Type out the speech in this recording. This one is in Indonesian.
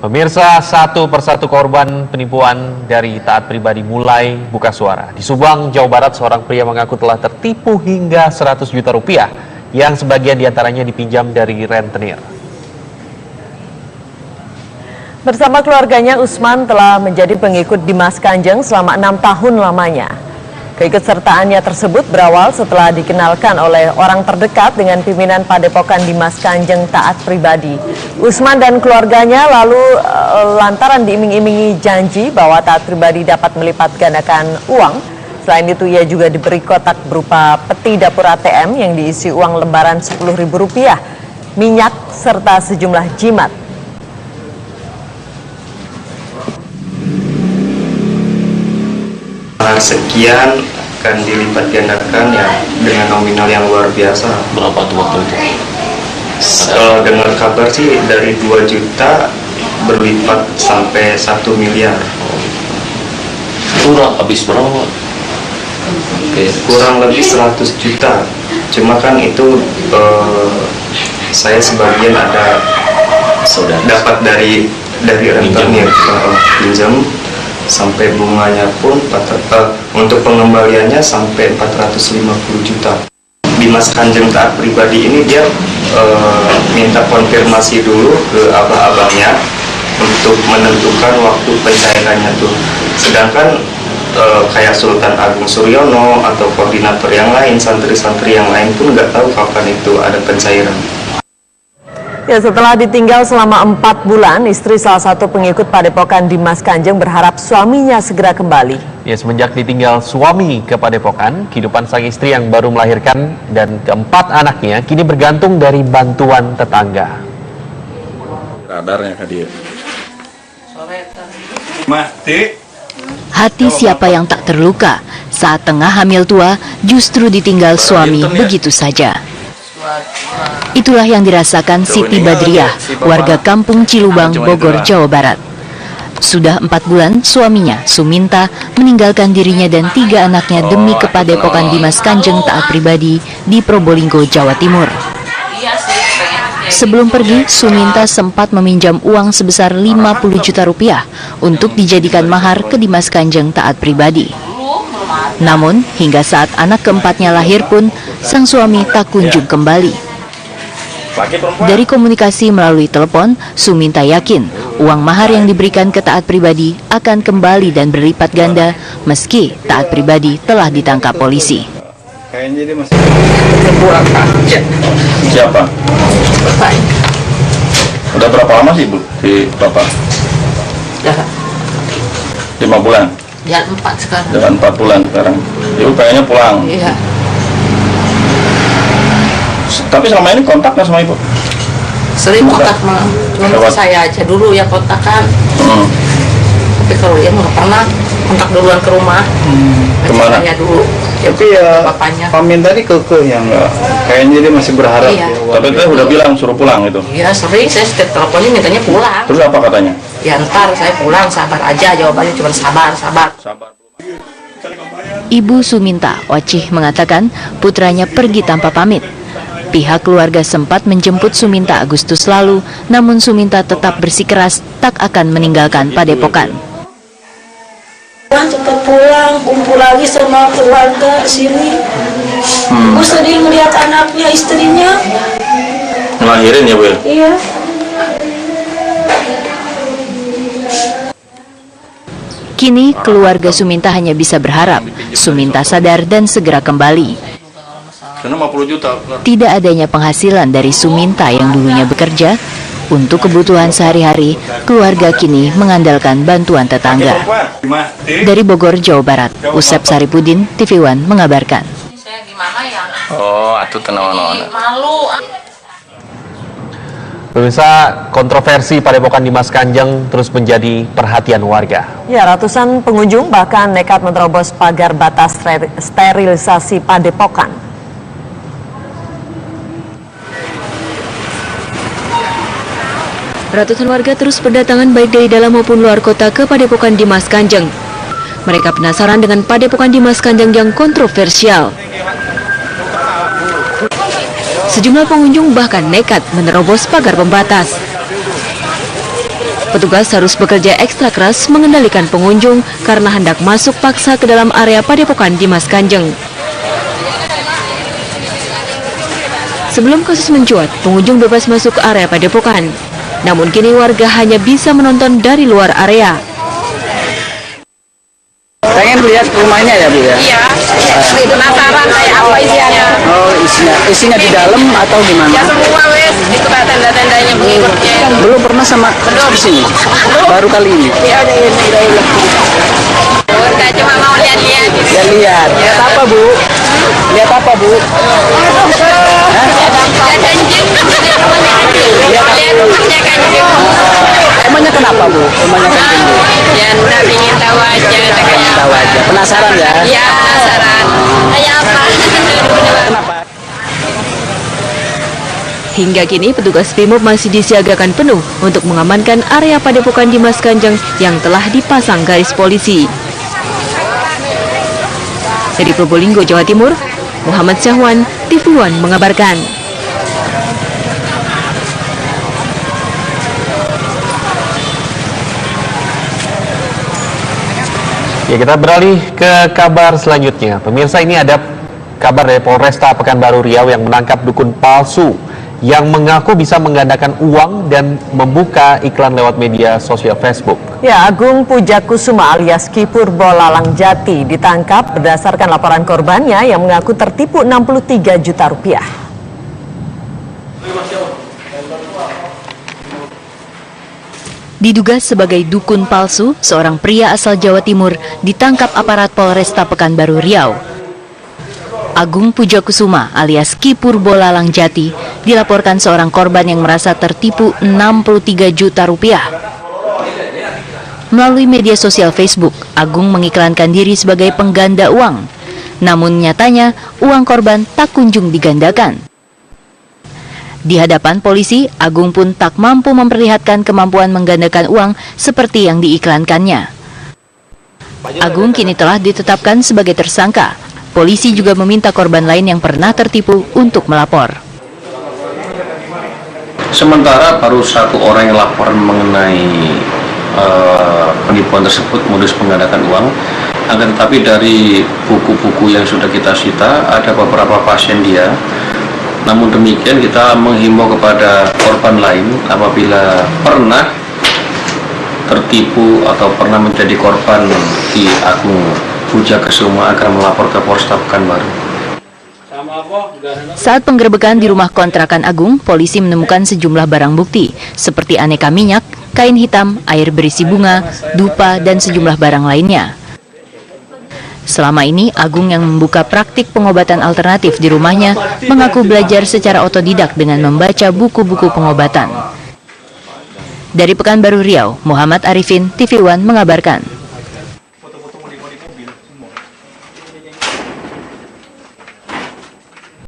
Pemirsa, satu persatu korban penipuan dari taat pribadi mulai buka suara. Di Subang, Jawa Barat, seorang pria mengaku telah tertipu hingga 100 juta rupiah yang sebagian diantaranya dipinjam dari rentenir. Bersama keluarganya, Usman telah menjadi pengikut Dimas Kanjeng selama 6 tahun lamanya. Keikutsertaannya tersebut berawal setelah dikenalkan oleh orang terdekat dengan pimpinan Padepokan Dimas Kanjeng taat pribadi. Usman dan keluarganya lalu lantaran diiming-imingi janji bahwa taat pribadi dapat melipat gandakan uang. Selain itu, ia juga diberi kotak berupa peti dapur ATM yang diisi uang lembaran Rp10.000, minyak, serta sejumlah jimat. Sekian akan dilipat gandakan ya dengan nominal yang luar biasa. Berapa tuh waktu itu? Dengar kabar sih dari 2 juta berlipat sampai 1 miliar. Kurang habis berapa? Kurang lebih 100 juta. Cuma kan itu saya sebagian ada dapat dari rentenir pinjam. Sampai bunganya pun untuk pengembaliannya sampai 450 juta. Dimas Kanjeng taat pribadi ini dia minta konfirmasi dulu ke abah-abahnya untuk menentukan waktu pencairannya tuh. Sedangkan kayak Sultan Agung Suryono atau koordinator yang lain, santri-santri yang lain pun nggak tahu kapan itu ada pencairan. Ya, setelah ditinggal selama 4 bulan, istri salah satu pengikut Padepokan Dimas Kanjeng berharap suaminya segera kembali. Ya, semenjak ditinggal suami ke Padepokan, kehidupan sang istri yang baru melahirkan dan keempat anaknya kini bergantung dari bantuan tetangga. Radarnya ke dia. Hati siapa yang tak terluka saat tengah hamil tua justru ditinggal suami begitu saja. Itulah yang dirasakan Siti Badriah, warga Kampung Cilubang, Bogor, Jawa Barat. Sudah 4 bulan suaminya, Suminta, meninggalkan dirinya dan 3 anaknya demi ke Padepokan Dimas Kanjeng taat pribadi di Probolinggo, Jawa Timur. Sebelum pergi, Suminta sempat meminjam uang sebesar 50 juta rupiah untuk dijadikan mahar ke Dimas Kanjeng taat pribadi. Namun, hingga saat anak keempatnya lahir pun, sang suami tak kunjung kembali. Dari komunikasi melalui telepon, Suminta yakin uang mahar yang diberikan ke taat pribadi akan kembali dan berlipat ganda meski taat pribadi telah ditangkap polisi. Siapa? Udah berapa lama sih, Bu, si Bapak? 5 bulan? Jalan 4 sekarang. Jalan 4 bulan sekarang. Ibu pengennya pulang. Iya. Tapi selama ini kontak nggak sama Ibu? Sering kontak malah. Cuma saya aja dulu ya kontakan. Tapi kalau dia nggak pernah kontak duluan ke rumah. Kemana? Saya dulu. Tapi ya bapaknya. Pamin tadi kekeh yang kayaknya dia masih berharap. Iya. Ya, Tapi dia udah bilang suruh pulang itu. Iya sering, saya setiap teleponnya mintanya pulang. Terus apa katanya? Ya ntar saya pulang, sabar aja, jawabannya cuma sabar. Ibu Suminta, Ocih, mengatakan putranya pergi tanpa pamit. Pihak keluarga sempat menjemput Suminta Agustus lalu, namun Suminta tetap bersikeras tak akan meninggalkan Padepokan. Cepat pulang, kumpul lagi sama keluarga sini. Ibu sedih melihat anaknya, istrinya. Ngelahirin ya, Bu? Iya. Kini keluarga Suminta hanya bisa berharap Suminta sadar dan segera kembali. Karena 50 juta. Tidak adanya penghasilan dari Suminta yang dulunya bekerja, untuk kebutuhan sehari-hari, keluarga kini mengandalkan bantuan tetangga. Dari Bogor, Jawa Barat, Usep Saripudin, TV One mengabarkan. Saya gimana ya? Oh, atuh tenawan-tenawan. Malu. Pemirsa, kontroversi Padepokan Dimas Kanjeng terus menjadi perhatian warga. Ya, ratusan pengunjung bahkan nekat menerobos pagar batas sterilisasi Padepokan. Ratusan warga terus berdatangan baik dari dalam maupun luar kota ke Padepokan Dimas Kanjeng. Mereka penasaran dengan Padepokan Dimas Kanjeng yang kontroversial. Sejumlah pengunjung bahkan nekat menerobos pagar pembatas. Petugas harus bekerja ekstra keras mengendalikan pengunjung karena hendak masuk paksa ke dalam area Padepokan Dimas Kanjeng. Sebelum kasus mencuat, pengunjung bebas masuk ke area Padepokan. Namun kini warga hanya bisa menonton dari luar area. Pengen lihat rumahnya ya Bu ya? Iya, penasaran kayak apa isinya. Oh, isinya di dalam atau gimana? Ya semua wes, itu kayak tenda-tendanya pengikutnya. Belum pernah sama di sini? Baru kali ini? Ya udah ini. Kita cuma mau lihat-lihat. Lihat. Lihat apa Bu? Lihat apa Bu? Lihat anjing. Lihat rumahnya Kanjeng. Emangnya kenapa Bu? Emangnya kanjeng Bu? Ya udah ingin tahu aja. Tahu aja. Penasaran ya? Ya penasaran. Kayak apa? Hingga kini petugas Brimob masih disiagakan penuh untuk mengamankan area Padepokan Dimas Kanjeng yang telah dipasang garis polisi. Dari Probolinggo, Jawa Timur, Muhammad Syahwan, TV One mengabarkan. Ya, kita beralih ke kabar selanjutnya. Pemirsa, ini ada kabar dari Polresta Pekanbaru Riau yang menangkap dukun palsu yang mengaku bisa menggandakan uang dan membuka iklan lewat media sosial Facebook. Ya, Agung Pujakusuma alias Ki Purbo Lalang Jati ditangkap berdasarkan laporan korbannya yang mengaku tertipu 63 juta rupiah. Diduga sebagai dukun palsu, seorang pria asal Jawa Timur ditangkap aparat Polresta Pekanbaru Riau. Agung Pujakusuma alias Ki Purbo Lalang Jati dilaporkan seorang korban yang merasa tertipu 63 juta rupiah. Melalui media sosial Facebook, Agung mengiklankan diri sebagai pengganda uang. Namun nyatanya, uang korban tak kunjung digandakan. Di hadapan polisi, Agung pun tak mampu memperlihatkan kemampuan menggandakan uang seperti yang diiklankannya. Agung kini telah ditetapkan sebagai tersangka. Polisi juga meminta korban lain yang pernah tertipu untuk melapor. Sementara baru satu orang yang laporan mengenai penipuan tersebut, modus menggandakan uang. Akan tetapi dari buku-buku yang sudah kita sita, ada beberapa pasien dia. Namun demikian kita menghimbau kepada korban lain apabila pernah tertipu atau pernah menjadi korban di Agung Pujakusuma akan melapor ke Polresta Pekanbaru. Saat penggerebekan di rumah kontrakan Agung, polisi menemukan sejumlah barang bukti seperti aneka minyak, kain hitam, air berisi bunga, dupa, dan sejumlah barang lainnya. Selama ini, Agung yang membuka praktik pengobatan alternatif di rumahnya mengaku belajar secara otodidak dengan membaca buku-buku pengobatan. Dari Pekanbaru Riau, Muhammad Arifin, TV One mengabarkan.